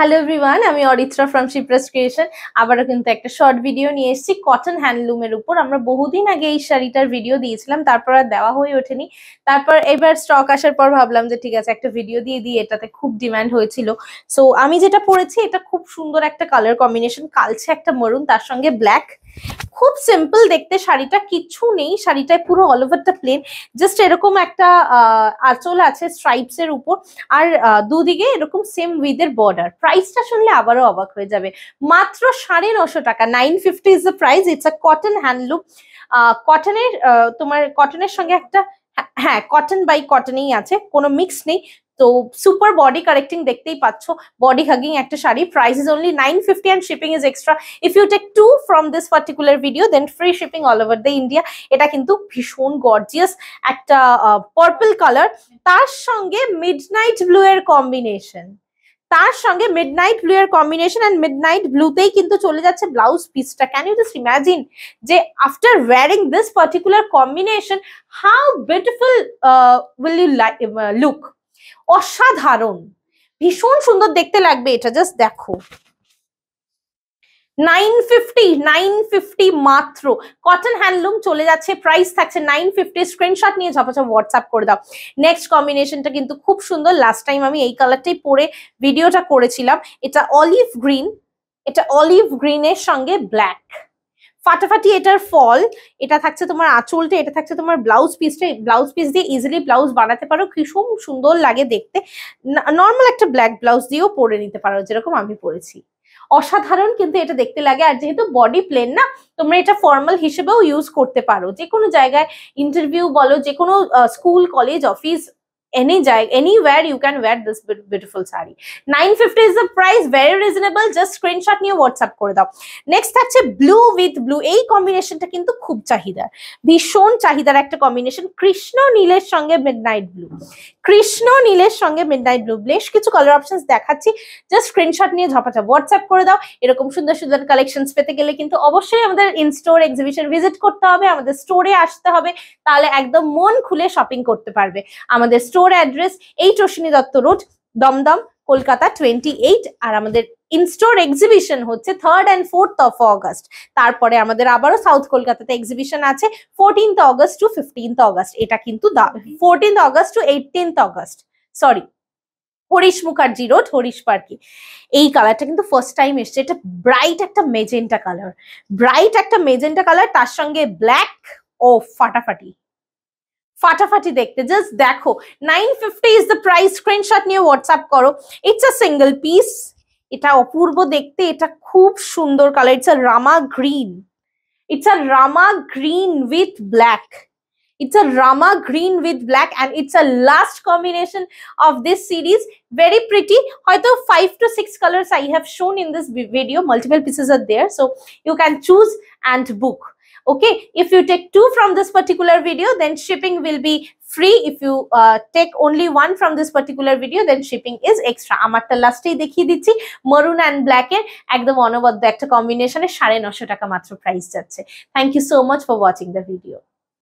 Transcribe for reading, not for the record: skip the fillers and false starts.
Hello everyone, আমি Aritra from Shipra's creation. আবারও কিন্তু একটা শর্ট ভিডিও নিয়ে এসেছি কটন হ্যান্ডলুমের উপর। আমরা বহুদিন আগে এই শাড়িটার ভিডিও দিয়েছিলাম, তারপর আর দেওয়া হয়ে ওঠেনি। তারপর এবার স্টক আসার পর ভাবলাম যে ঠিক আছে, একটা ভিডিও দিয়ে দিই, এটাতে খুব ডিমান্ড হয়েছিল। সো আমি যেটা পরেছি, এটা খুব সুন্দর একটা কালার কম্বিনেশন, কালচে একটা মরুন, তার সঙ্গে ব্ল্যাক। খুব সিম্পল দেখতে শাড়িটা, কিচ্ছু নেই শাড়িটায়, পুরো অল ওভারটা প্লেন। জাস্ট এরকম একটা আঁচল আছে স্ট্রাইপস এর উপর, আর দুদিকে এরকম সেম উইথের বর্ডার। প্রাইসটা শুনলে আবারও অবাক হয়ে যাবে, মাত্র 950 টাকা। 950 is the price. It's a cotton handloom. কটনের তোমার কটনের সঙ্গে একটা, হ্যাঁ কটন বাই কটনেই আছে, কোনো মিক্স নেই। তো সুপার বডি কারেক্টিং, দেখতেই পাচ্ছ, বডি হাগিং একটা sari. Price is only 950 and shipping is extra. If you take 2 from this particular video, then free shipping all over the India. এটা কিন্তু ভীষণ গর্জিয়াস একটা পার্পল কালার, তার সঙ্গে মিডনাইট ব্লু এর কম্বিনেশন। অ্যান্ড মিডনাইট ব্লুতেই কিন্তু চলে যাচ্ছে ব্লাউজ পিসটা। ক্যান ইউ জাস্ট ইমাজিন যে after wearing this particular combination, how beautiful will you look. অসাধারণ, ভীষণ সুন্দর দেখতে লাগবে এটা। জাস্ট দেখো, 950 মাত্র। কটন হ্যান্ডলুম চলে যাচ্ছে, প্রাইস থাকছে 950। স্ক্রিনশট নিয়ে ঝপাঝপ হোয়াটসঅ্যাপ করে দাও। নেক্সট কম্বিনেশনটা কিন্তু খুব সুন্দর। লাস্ট টাইম আমি এই কালারটাই পরে ভিডিওটা করেছিলাম। এটা অলিভ গ্রিন, এটা অলিভ গ্রিনের সঙ্গে ব্ল্যাক। ফাটাফাটি এটার ফল। এটা থাকছে তোমার আঁচলটা, এটা থাকছে তোমার ব্লাউজ পিসটা। ব্লাউজ পিস দিয়ে ইজিলি ব্লাউজ বানাতে পারো, ভীষণ সুন্দর লাগে দেখতে। নর্মাল একটা ব্ল্যাক ব্লাউজ দিয়েও পরে নিতে পারো, যেরকম আমি পরেছি। অসাধারণ কিন্তু এটা দেখতে লাগে। আর যেহেতু বডি প্লেন না, তোমরা এটা ফর্মাল হিসেবেও ইউজ করতে পারো। যে কোনো জায়গায় ইন্টারভিউ বলো, যে কোনো school college office, anywhere you can wear this beautiful saree. 950 is the price, very reasonable. Just screenshot নিয়ে WhatsApp করে দাও। নেক্সট থাকছে ব্লু উইথ ব্লু। এই কম্বিনেশনটা কিন্তু খুব চাহিদার, ভীষণ চাহিদার একটা কম্বিনেশন। কৃষ্ণ নীলের সঙ্গে মিডনাইট ব্লু, কৃষ্ণ নীলের সঙ্গে মিডনাইট ব্লু। বেশ কিছু কালার অপশনস দেখাচ্ছি, জাস্ট স্ক্রিনশট নিয়ে ঝপাঝপ WhatsApp করে দাও। এরকম সুন্দর সুন্দর কালেকশনস পেতে গেলে কিন্তু অবশ্যই আমাদের ইন স্টোর এক্সিবিশন ভিজিট করতে হবে, আমাদের স্টোরে আসতে হবে, তাহলে একদম মন খুলে শপিং করতে পারবে। আমাদের store address 8 Ashwini Dutta road, Dum Dum, Kolkata 28। আর আমাদের ইনস্টোর এক্সিবিশন হচ্ছে 3rd and 4th of August। তারপরে আমাদের আবারও সাউথ কলকাতাতে এক্সিবিশন আছে 14th August to 15th August। এটা কিন্তু 14th August to 18th August, sorry, Harish Mukherjee road, Harish পার্কে। এই কালারটা কিন্তু ফার্স্ট টাইম এসছে। এটা ব্রাইট একটা মেজেন্টা কালার, ব্রাইট একটা মেজেন্টা কালার, তার সঙ্গে ব্ল্যাক। ও ফাটাফাটি, ফাটাফাটি দেখতে। জাস্ট দেখো, 950 ইজ দ্য প্রাইস। স্ক্রিনশট নিয়ে হোয়াটসঅ্যাপ করো। It's a single piece. এটা অপূর্ব দেখতে, এটা খুব সুন্দর colour. It's a Rama green, it's a Rama green with black. It's a Rama green with black, and it's a last combination of this series. Very pretty. Hoito 5 to 6 colors I have shown in this video. Multiple pieces are there, so you can choose and book. Okay, if you take 2 from this particular video, then shipping will be free. If you take only 1 from this particular video, then shipping is extra. Amarta last ei dekhiye dicchi, maroon and black er ekdom onoboddo ekta combination e 950 টাকা মাত্র price যাচ্ছে। Thank you so much for watching the video.